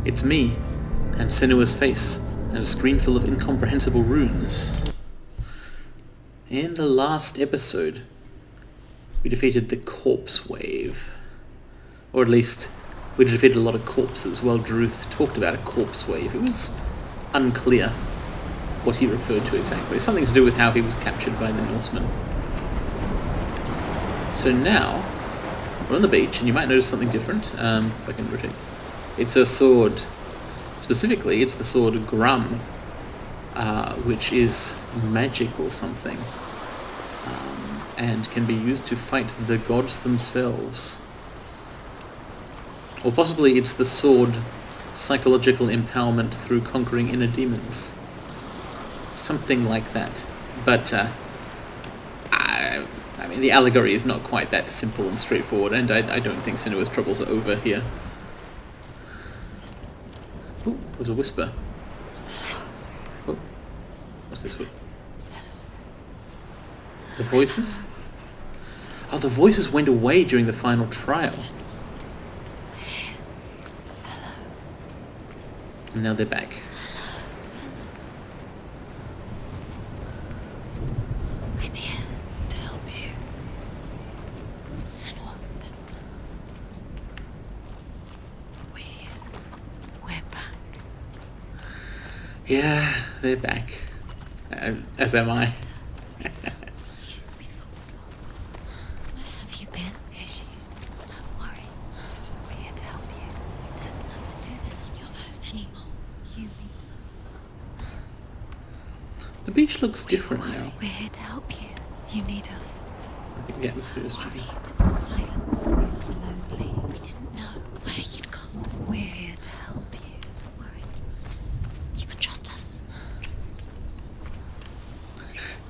It's me, and Senua's face, and a screen full of incomprehensible runes. In the last episode, we defeated the corpse wave. Or at least, we defeated a lot of corpses while Druth talked about a corpse wave. It was unclear what he referred to exactly. Something to do with how he was captured by the Norsemen. So now, we're on the beach, and you might notice something different, if I can rotate. It's a sword. Specifically, it's the sword Grum, which is magic or something, and can be used to fight the gods themselves. Or possibly it's the sword psychological empowerment through conquering inner demons. Something like that. But, I mean, the allegory is not quite that simple and straightforward, and I don't think Senua's troubles are over here. Oh, there's a whisper. Oh, what's this for? The voices? Oh, the voices went away during the final trial. And now they're back. I'm here to help you. Senua. We're back. Yeah, they're back. As am I. We thought we lost. Where have you been? Here she is. Don't worry. We're here to help you. You don't have to do this on your own anymore. You need us. The beach looks different now. We're here to help you. You need us. I think the atmosphere is changing. Worried. Silence. Slowly. We didn't know where you'd gone. We're here to help you. Don't worry. You can trust us.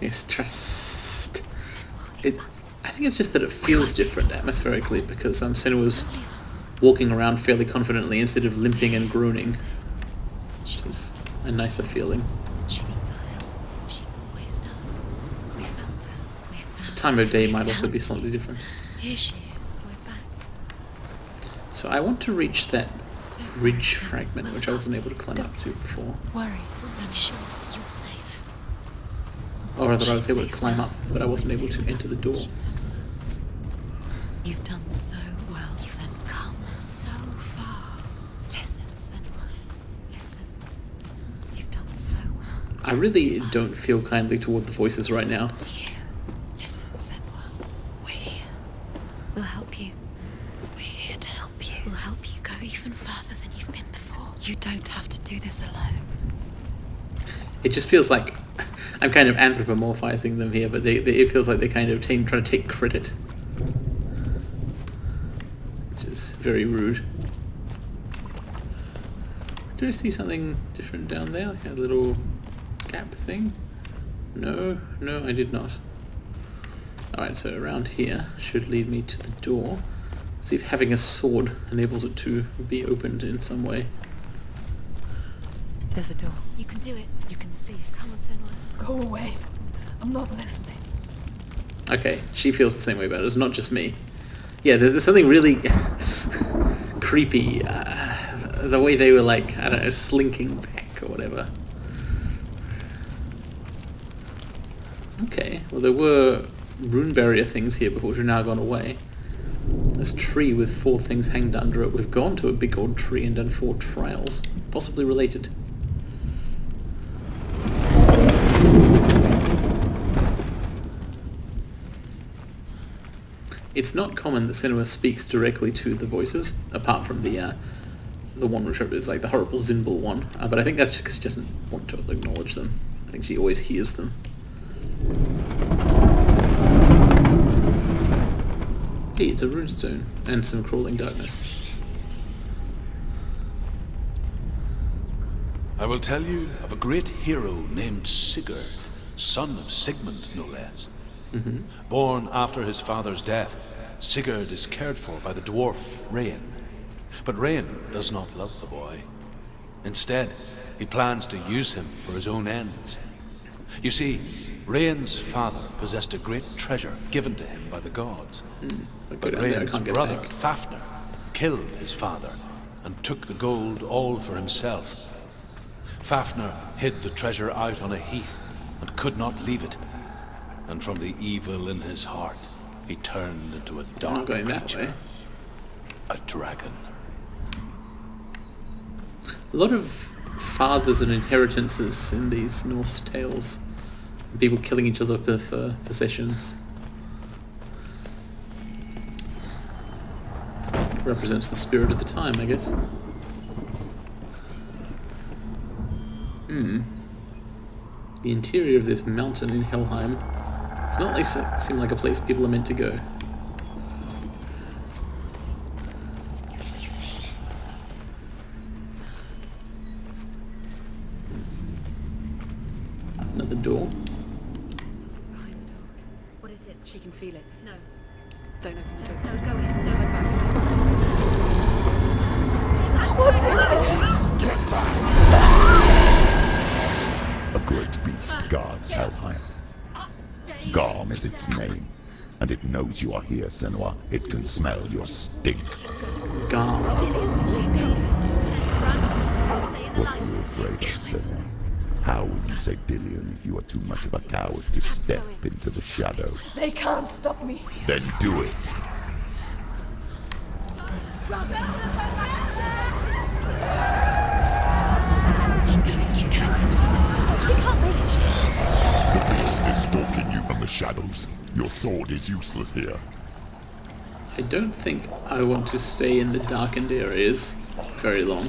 Yes, trust. Senua, us. I think it's just that it feels different atmospherically because Senua's walking around fairly confidently instead of limping and groaning. Which is a nicer feeling. She needs our help. She always does. We found her. The time of day might also be slightly different. Here she is. We're back. So I want to reach that ridge fragment which I wasn't able to climb up to before. Worry. I'm sure you're safe. Or rather I was able to climb up, but I wasn't able to enter the door. You've done so well, Senua. Come so far. Listen, Senua. Listen. You've done so well. I really don't feel kindly toward the voices right now. Here. Listen, Senua. We're here. We'll help you. We're here to help you. We'll help you go even further than you've been before. You don't have to do this alone. It just feels like I'm kind of anthropomorphizing them here, but it feels like they kind of trying to take credit. Which is very rude. Did I see something different down there? Like a little gap thing? No, I did not. Alright, so around here should lead me to the door. See if having a sword enables it to be opened in some way. There's a door. You can do it. You can see it. Come on, Senua. Go away. I'm not listening. Okay, she feels the same way about it. It's not just me. Yeah, there's something really creepy. The way they were like, I don't know, slinking back or whatever. Okay, well there were rune barrier things here before, which are now gone away. This tree with 4 things hanged under it. We've gone to a big old tree and done 4 trials, possibly related. It's not common that Senua speaks directly to the voices, apart from the one which is like the horrible Zinbal one. But I think that's just because she doesn't want to acknowledge them. I think she always hears them. Hey, it's a runestone and some crawling darkness. I will tell you of a great hero named Sigurd, son of Sigmund, no less. Born after his father's death, Sigurd is cared for by the dwarf Rain. But Rain does not love the boy. Instead, he plans to use him for his own ends. You see, Rain's father possessed a great treasure given to him by the gods. But Rain's brother, Fafnir, killed his father and took the gold all for himself. Fafnir hid the treasure out on a heath and could not leave it. And from the evil in his heart, he turned into a I'm dark not going that creature, way. a dragon. A lot of fathers and inheritances in these Norse tales. People killing each other for possessions. Represents the spirit of the time, I guess. The interior of this mountain in Helheim does not seem like a place people are meant to go. Another door. Someone's behind the door. What is it? She can feel it. No. Don't open the door. No, go in. Turn Don't. back. What's in there? A great beast guards Helheim. Garm is its name, and it knows you are here, Senua. It can smell your stink. Garm. What are you afraid of, Senua? How will you save Dillion if you are too much of a coward to step into the shadow? They can't stop me. Then do it! The beast is stalking you from the shadows. Your sword is useless here. I don't think I want to stay in the darkened areas very long.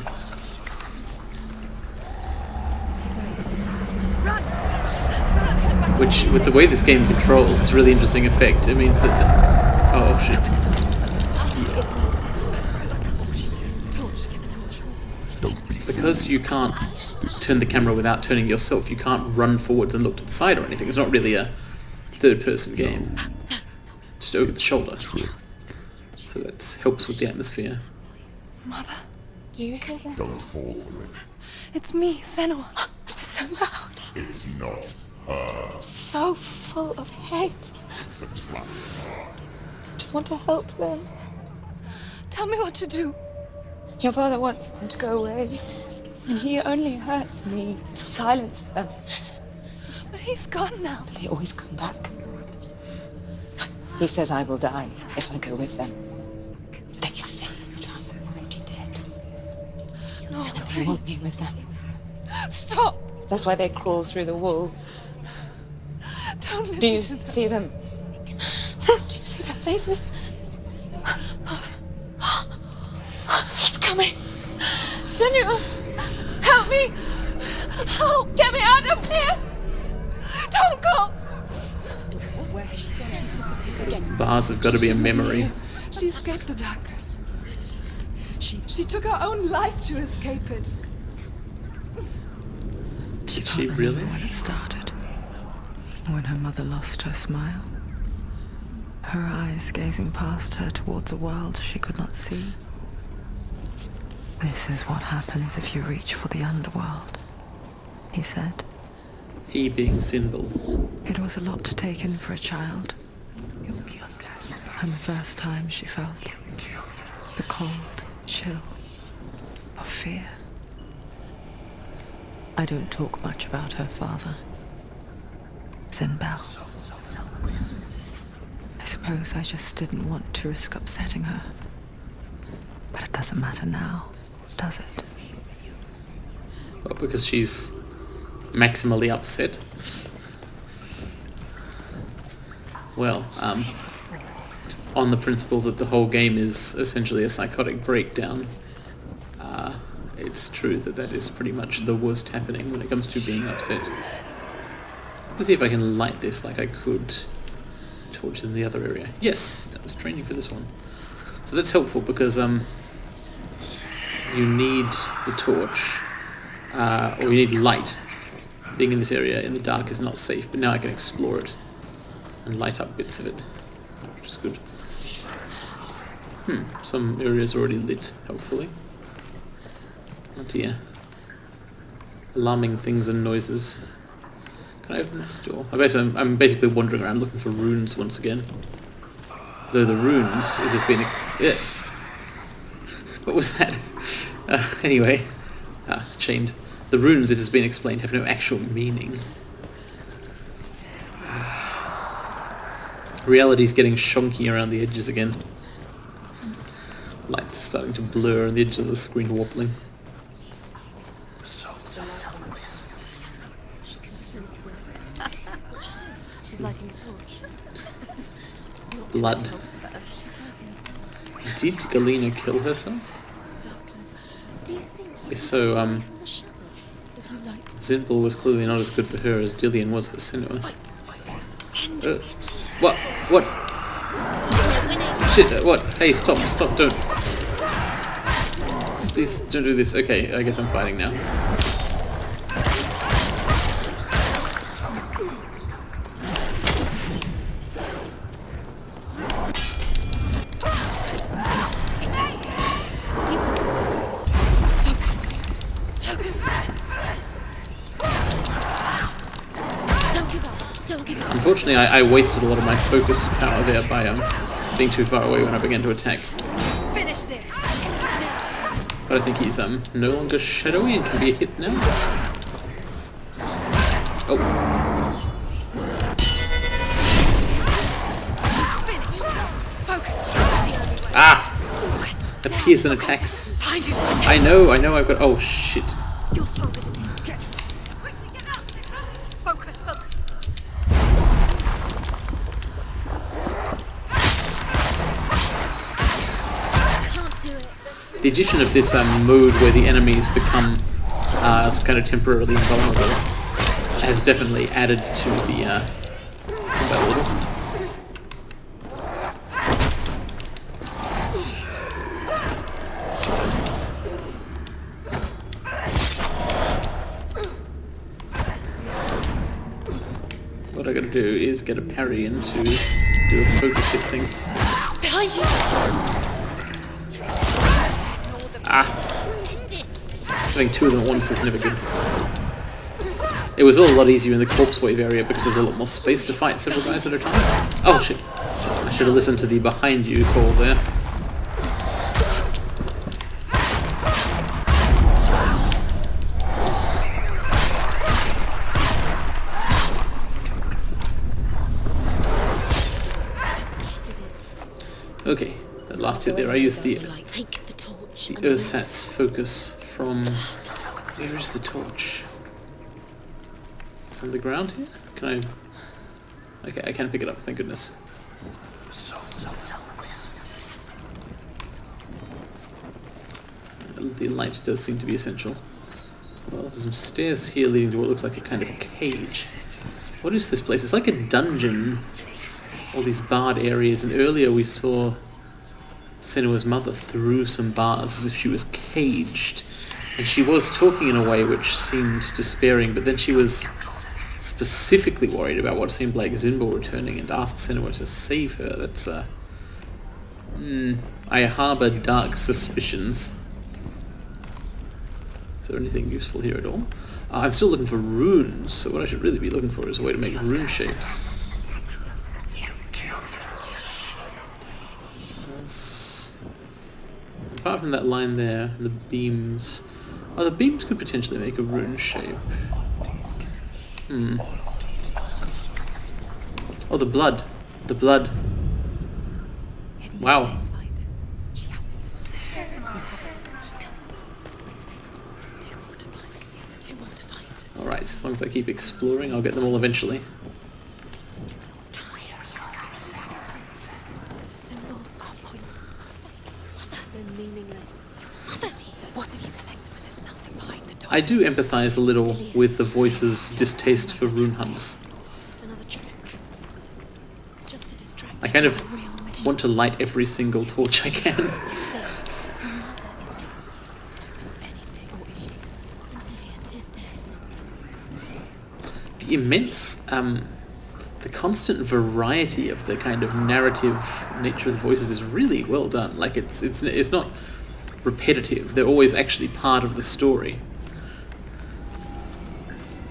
Which, with the way this game controls, is a really interesting effect. It means that... oh, shit. Don't be Because you can't turn the camera without turning yourself, you can't run forwards and look to the side or anything. It's not really a third-person game. Just over the shoulder. So that helps with the atmosphere. Mother, do you hear that? Don't fall for it. It's me, Senua. It's so loud. It's not her. So full of hate. It's a trap. I just want to help them. Tell me what to do. Your father wants them to go away, and he only hurts me to silence them. But he's gone now. They always come back. He says I will die if I go with them. They say that I'm already dead. No, And they want me with them. stop. That's why they crawl through the walls. Don't listen Do you to them. see them? Do you see their faces? He's coming. Senua, help me. Help, get me out of here. Don't go. Where has she gone? She's disappeared again. Bars have got to be a memory. She escaped the darkness. She took her own life to escape it. She Did can't she remember really? when it started. When her mother lost her smile. Her eyes gazing past her towards a world she could not see. This is what happens if you reach for the underworld, he said. He being Sinbel. It was a lot to take in for a child. And the first time she felt the cold chill of fear. I don't talk much about her father, Sinbel. I suppose I just didn't want to risk upsetting her. But it doesn't matter now, does it? Well, because she's maximally upset. Well, on the principle that the whole game is essentially a psychotic breakdown, it's true that that is pretty much the worst happening when it comes to being upset. Let's see if I can light this like I could torches in the other area. Yes, that was training for this one. So that's helpful because you need the torch, or you need light. Being in this area in the dark is not safe, but now I can explore it and light up bits of it, which is good. Some areas already lit, hopefully. Oh dear. Alarming things and noises. Can I open this door? I'm basically wandering around looking for runes once again. Though the runes, it has been What was that? Anyway, chained. The runes, it has been explained, have no actual meaning. Reality's getting shonky around the edges again. Light's starting to blur and the edges of the screen wobbling. She can sense it. She's lighting a torch. Blood. Did Galena kill herself? Do you think If so, Zinbal was clearly not as good for her as Dillian was for Senua. What? What? Shit, what? Hey, stop, don't. Please don't do this. Okay, I guess I'm fighting now. Unfortunately, I wasted a lot of my focus power there by being too far away when I began to attack. finish this? But I think he's no longer shadowy and can be a hit now. Oh. Ah! Appears and attacks. I know, I've got... Oh, shit. You're stronger than him. Quickly get up. Focus. Can't do it. The addition of this mode where the enemies become kind of temporarily invulnerable has definitely added to the combat level. What I gotta do is get a parry in to do a focus hit thing. Behind you. Having two of them at once is never good. It was all a lot easier in the corpse wave area because there's a lot more space to fight several guys at a time. Oh shit. I should have listened to the behind you call there. Okay, that last hit there, I used the Take the torch. The Ursat's focus from... Where is the torch? On the ground here? Can I... Okay, I can pick it up, thank goodness. The light does seem to be essential. Well, there's some stairs here leading to what looks like a kind of cage. What is this place? It's like a dungeon. All these barred areas, and earlier we saw Senua's mother through some bars as if she was caged. And she was talking in a way which seemed despairing, but then she was specifically worried about what seemed like Zinbal returning and asked Senua to save her. That's, I harbour dark suspicions. Is there anything useful here at all? I'm still looking for runes, so what I should really be looking for is a way to make rune shapes. Apart from that line there, the beams... Oh, the beams could potentially make a rune shape. Oh, the blood. The blood. Wow. She has it. You have it. Where's the next? Two more to find. Two more to find. Alright, as long as I keep exploring, I'll get them all eventually. Symbols are pointless. They're meaningless. What if you collect them and there's nothing behind the door? I do empathise a little with the voice's distaste for rune hunts. Just another trick. Just to distract I kind of want to light every single torch I can. Your mother isn't doing anything, or is she? Dillian is dead. The immense, the constant variety of the kind of narrative nature of the voices is really well done. Like it's not repetitive. They're always actually part of the story.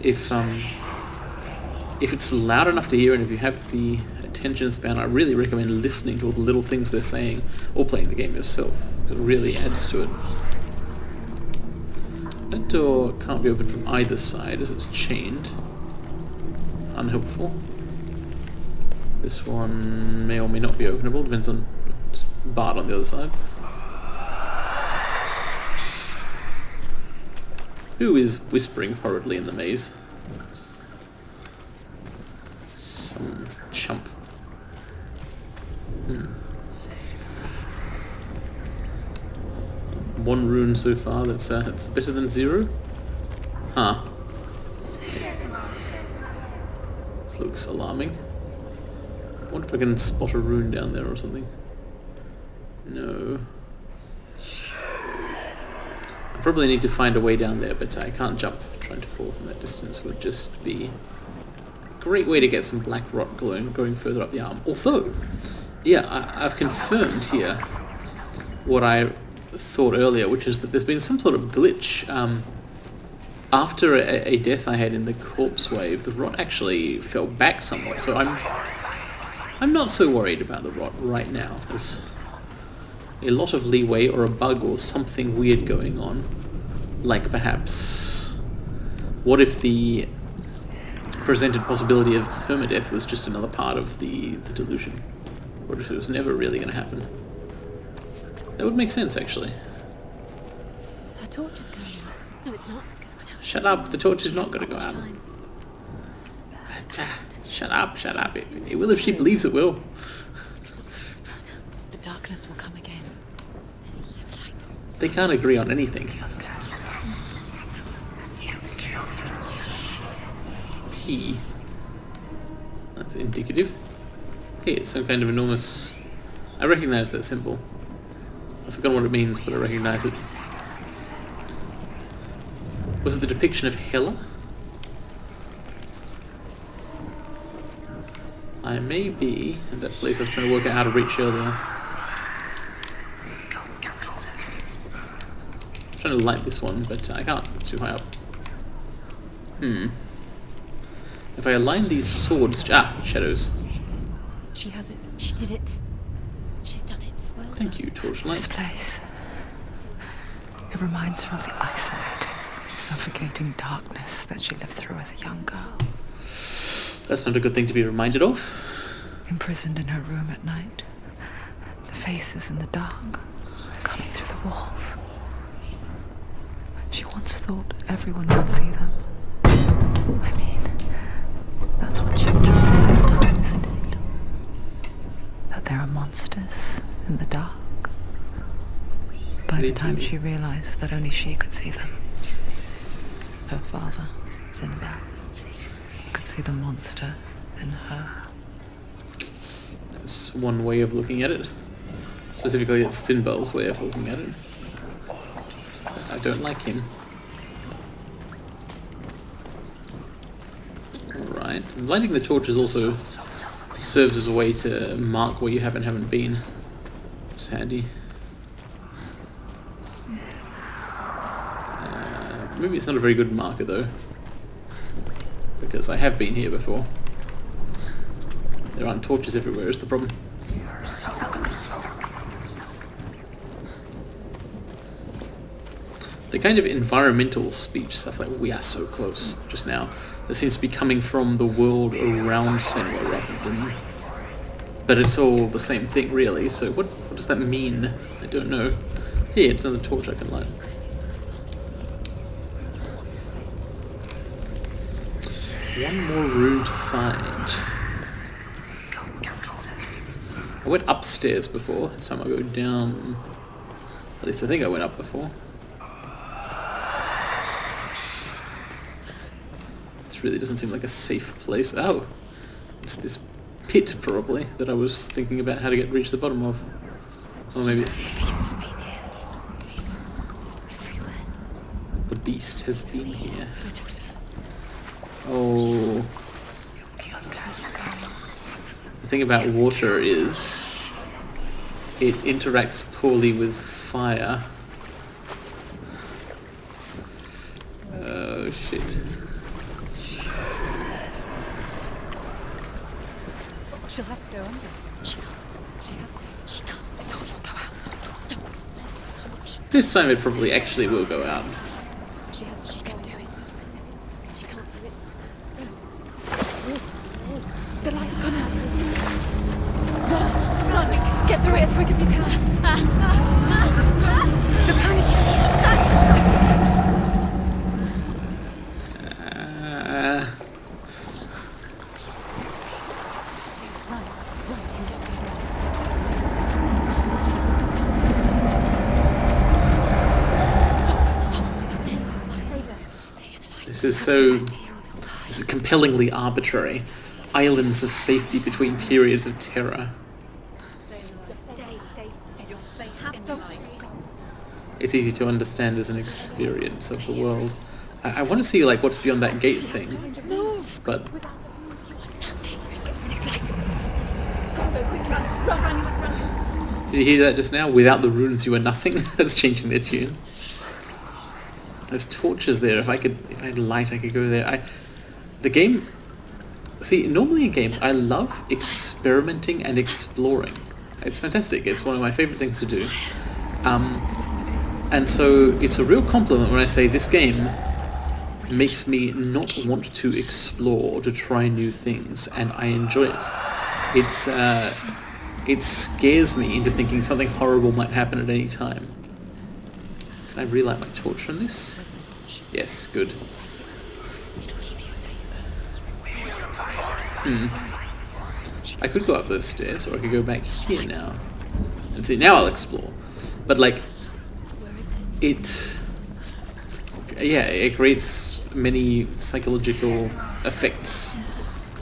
If it's loud enough to hear, and if you have the attention span, I really recommend listening to all the little things they're saying or playing the game yourself. It really adds to it. That door can't be opened from either side as it's chained. Unhelpful. This one may or may not be openable, depends on... it's barred on the other side. Who is whispering horridly in the maze? Some chump. One rune so far that's better than 0? Huh. This looks alarming. I wonder if I can spot a rune down there or something. No. I probably need to find a way down there, but I can't jump. Trying to fall from that distance would just be a great way to get some black rot going further up the arm. Although, yeah, I've confirmed here what I thought earlier, which is that there's been some sort of glitch. After a death I had in the corpse wave, the rot actually fell back somewhat, so I'm not so worried about the rot right now. There's a lot of leeway or a bug or something weird going on. Like perhaps, what if the presented possibility of permadeath was just another part of the delusion? What if it was never really going to happen? That would make sense, actually. Her torch is going out. No, it's not. Shut up, the torch is not going to go out. Shut up, shut up. It will if she believes it will. The darkness will come again. They can't agree on anything. P. That's indicative. Hey, it's some kind of enormous... I recognise that symbol. I've forgotten what it means, but I recognise it. Was it the depiction of Hela? I may be at that place I was trying to work out how to reach earlier. I'm trying to light this one, but I can't. It's too high up. If I align these swords... shadows. She has it. She did it. She's done it. Well Thank done. you, Torchlight. This place. It reminds her of the isolating, suffocating darkness that she lived through as a young girl. That's not a good thing to be reminded of. Imprisoned in her room at night. The faces in the dark, coming through the walls. She once thought everyone could see them. I mean, that's what children say all the time, isn't it? That there are monsters in the dark. By the time she realized that only she could see them, her father, Zinbel, could see the monster in her. That's one way of looking at it. Specifically, it's Zinbel's way of looking at it. But I don't like him. Alright. Lighting the torches also serves as a way to mark where you have and haven't been. It's handy. Maybe it's not a very good marker though, because I have been here before. There aren't torches everywhere is the problem. The kind of environmental speech stuff like "we are so close" just now, that seems to be coming from the world around Senua rather than... But it's all the same thing really, so what does that mean? I don't know. Hey, it's another torch I can light. One more rune to find. I went upstairs before. This time I'll go down. At least I think I went up before. This really doesn't seem like a safe place. Oh! It's this pit, probably, that I was thinking about how to reach the bottom of. Or maybe it's... The beast has been here. Everywhere. The beast has been here. Oh. The thing about water is it interacts poorly with fire. Oh shit. She'll have to go under. She can't. She has to. She can't. The torch will go out. Don't let the torch. This time it probably actually will go out. She has to. She can do it. She can't do it. The light's gone out. Run! Get through it as quick as you can. The panic is here. Run! Run! You get to the light. Get to the light. Stop. Stay there. This is so... This is compellingly arbitrary. Islands of safety between periods of terror. Stay. You're safe in the light. It's easy to understand as an experience of the world. I want to see like what's beyond that gate thing. Move! But Just go quickly. Run! did you hear that just now? Without the runes you are nothing? That's changing their tune. There's torches there. If I had light I could go there. The game... See, normally in games I love experimenting and exploring. It's fantastic. It's one of my favourite things to do. And so it's a real compliment when I say this game makes me not want to explore or to try new things, and I enjoy it. It scares me into thinking something horrible might happen at any time. Can I relight my torch from this? Yes, good. I could go up those stairs, or I could go back here now. And see, now I'll explore. But like, it creates many psychological effects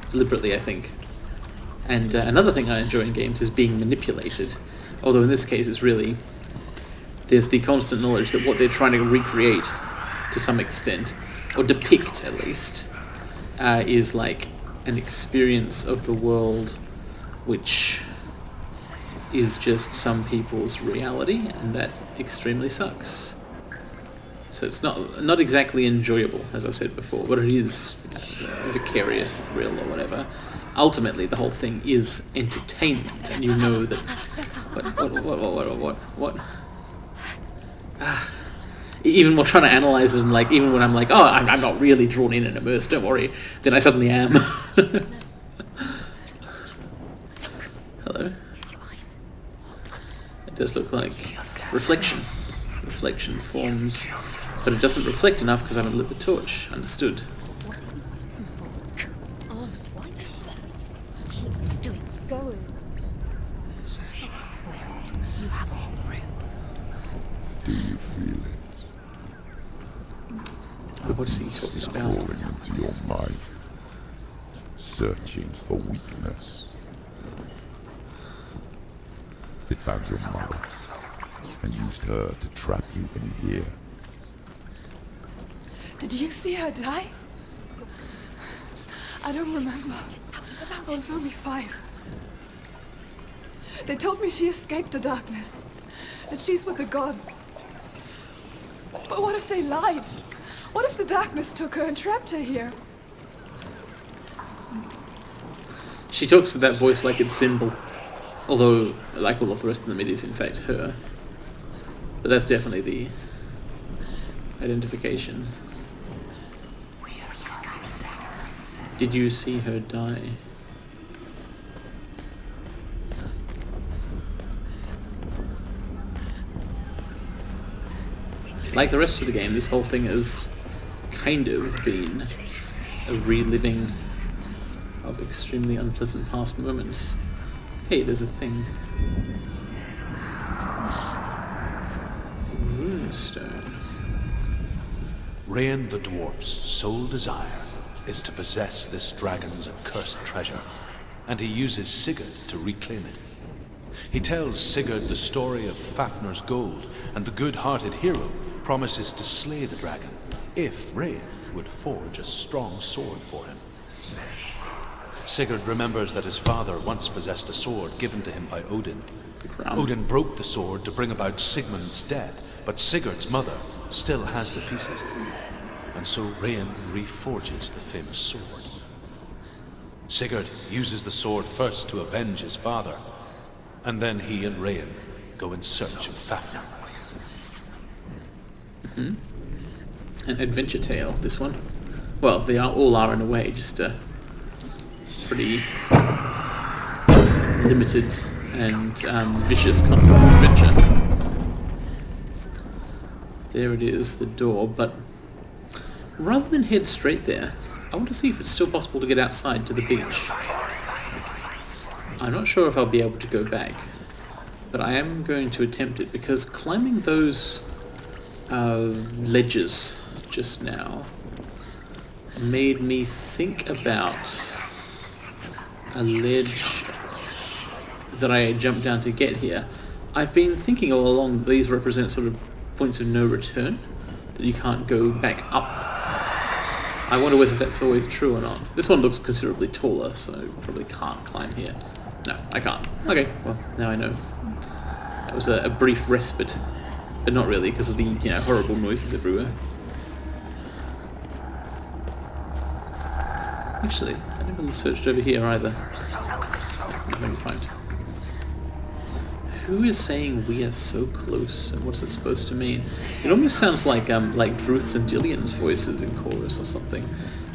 deliberately, I think. And another thing I enjoy in games is being manipulated. Although in this case it's really... There's the constant knowledge that what they're trying to recreate, to some extent, or depict at least, is like an experience of the world which is just some people's reality, and that extremely sucks. So it's not exactly enjoyable, as I said before, but it is, it's a vicarious thrill or whatever. Ultimately, the whole thing is entertainment, and you know that... What? Even while trying to analyze it, and like, even when I'm like, oh, I'm not really drawn in and immersed, don't worry, then I suddenly am. Hello? It does look like reflection. Reflection forms, but it doesn't reflect enough because I haven't lit the torch. Understood. What are you waiting for? Come on. What the hell? Keep doing. Go. You have all the runes. Do you feel it What's he talking about? pouring into your mind? Searching for weakness. It found your mother and used her to trap you in here. Did you see her die? I don't remember. I was only 5. They told me she escaped the darkness, that she's with the gods. But what if they lied? What if the darkness took her and trapped her here? She talks to that voice like it's Symbol. Although, like all of the rest of them, it is in fact her. But that's definitely the identification. Did you see her die? Like the rest of the game, this whole thing has kind of been a reliving of extremely unpleasant past moments. Hey, there's a thing. Runestone. Rain the dwarf's sole desire is to possess this dragon's accursed treasure, and he uses Sigurd to reclaim it. He tells Sigurd the story of Fafnir's gold, and the good-hearted hero promises to slay the dragon if Rain would forge a strong sword for him. Sigurd remembers that his father once possessed a sword given to him by Odin. Odin broke the sword to bring about Sigmund's death, but Sigurd's mother still has the pieces, and so Rain reforges the famous sword. Sigurd uses the sword first to avenge his father, and then he and Rayan go in search of Fafnir. An adventure tale, this one. Well, they all are in a way, just a pretty limited and vicious concept of adventure. There it is, the door, but rather than head straight there, I want to see if it's still possible to get outside to the beach. I'm not sure if I'll be able to go back, but I am going to attempt it, because climbing those ledges just now made me think about a ledge that I jumped down to get here. I've been thinking all along that these represent sort of points of no return, that you can't go back up. I wonder whether that's always true or not. This one looks considerably taller, so I probably can't climb here. No, I can't. Okay, well, now I know. That was a brief respite, but not really, because of the horrible noises everywhere. Actually, I never searched over here either. Nothing to find. Who is saying we are so close, and what's it supposed to mean? It almost sounds like Druth's and Gillian's voices in chorus or something.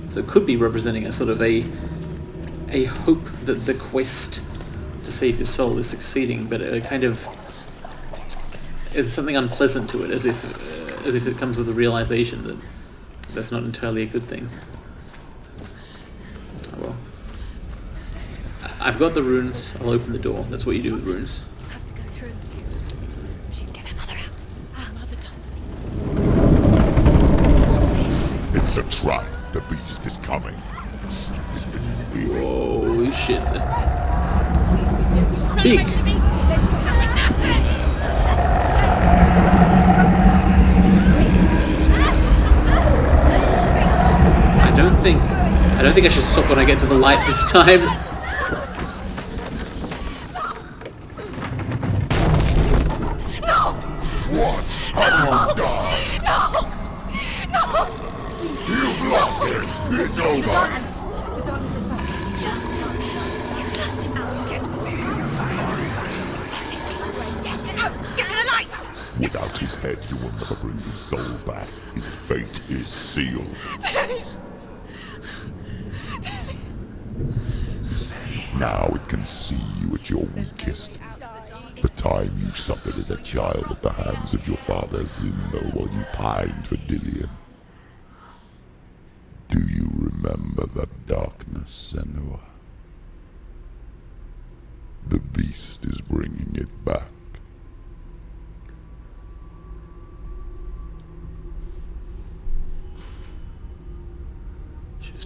So it could be representing a sort of a hope that the quest to save his soul is succeeding, but a kind of it's something unpleasant to it, as if it comes with a realization that that's not entirely a good thing. Oh well. I've got the runes. I'll open the door. That's what you do with runes. It's a trap. The beast is coming. Holy shit. Big. I don't think I should stop when I get to the light this time. What have you done? No! You've lost him. It's over. The darkness is back. You've lost him. You've lost him. Get it out! Get to the light! Without his head, you will never bring his soul back. His fate is sealed. Now it can see you at your weakest. The time you suffered as a child at the hands of your father Zindel while you pined for Dillian. Do you remember that darkness, Senua? The beast is bringing it back.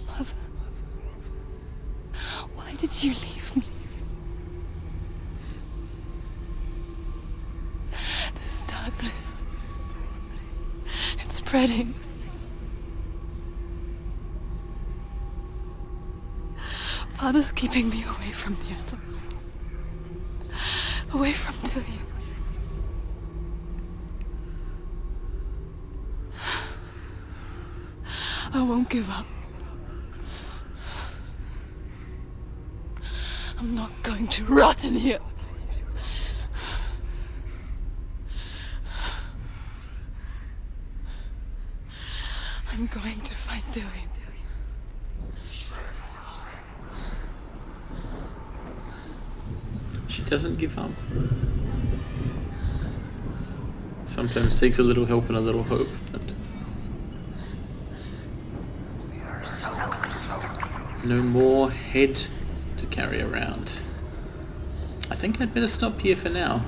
Mother, why did you leave me? This darkness, it's spreading. Father's keeping me away from the others. Away from Dillian. I won't give up. I'm not going to rot in here. I'm going to fight Dillian. She doesn't give up. Sometimes takes a little help and a little hope, but no more head to carry around. I think I'd better stop here for now.